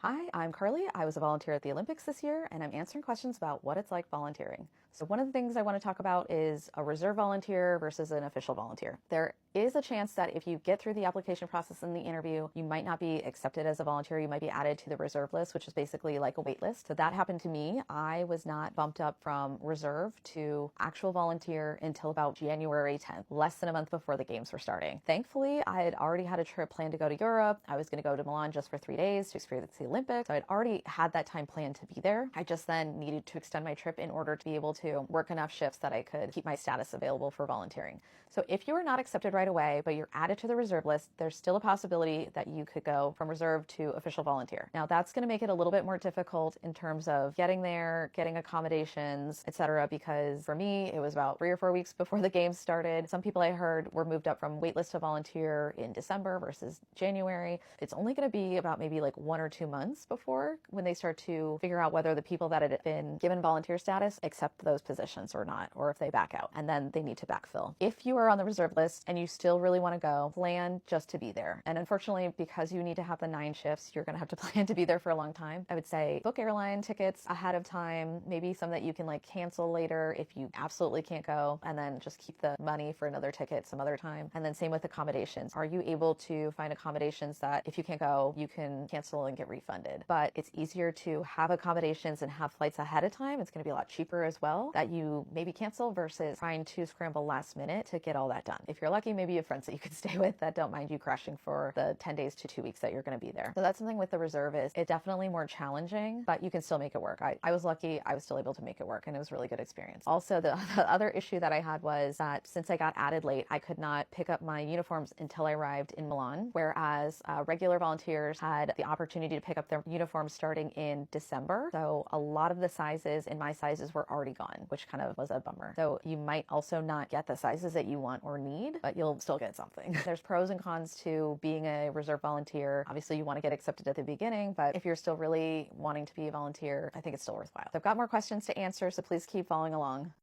Hi, I'm Carly. I was a volunteer at the Olympics this year, and I'm answering questions about what it's like volunteering. So, one of the things I want to talk about is a reserve volunteer versus an official volunteer. There is a chance that if you get through the application process and the interview, you might not be accepted as a volunteer. You might be added to the reserve list, which is basically like a wait list. So, that happened to me. I was not bumped up from reserve to actual volunteer until about January 10th, less than a month before the games were starting. Thankfully, I had already had a trip planned to go to Europe. I was going to go to Milan just for 3 days to experience the Olympics. So I'd already had that time planned to be there. I just then needed to extend my trip in order to be able to work enough shifts that I could keep my status available for volunteering. So if you are not accepted right away, but you're added to the reserve list, there's still a possibility that you could go from reserve to official volunteer. Now that's going to make it a little bit more difficult in terms of getting there, getting accommodations, etc. Because for me, it was about 3 or 4 weeks before the games started. Some people I heard were moved up from waitlist to volunteer in December versus January. It's only going to be about maybe like 1 or 2 months before when they start to figure out whether the people that had been given volunteer status accept those positions or not, or if they back out, and then they need to backfill. If you are on the reserve list and you still really want to go, plan just to be there. And unfortunately, because you need to have the 9 shifts, you're going to have to plan to be there for a long time. I would say book airline tickets ahead of time, maybe some that you can like cancel later if you absolutely can't go, and then just keep the money for another ticket some other time. And then same with accommodations. Are you able to find accommodations that if you can't go, you can cancel and get refunded? But it's easier to have accommodations and have flights ahead of time. It's going to be a lot cheaper as well that you maybe cancel versus trying to scramble last minute to get all that done. If you're lucky, maybe you have friends that you could stay with that don't mind you crashing for the 10 days to 2 weeks that you're going to be there. So that's something with the reserve is it's definitely more challenging, but you can still make it work. I was lucky. I was still able to make it work, and it was a really good experience. Also, the other issue that I had was that since I got added late, I could not pick up my uniforms until I arrived in Milan, whereas regular volunteers had the opportunity to pick up their uniforms starting in December. So a lot of the sizes in my sizes were already gone, which kind of was a bummer. So you might also not get the sizes that you want or need, but you'll still get something. There's pros and cons to being a reserve volunteer. Obviously, you want to get accepted at the beginning, but if you're still really wanting to be a volunteer, I think it's still worthwhile. So I've got more questions to answer, so please keep following along.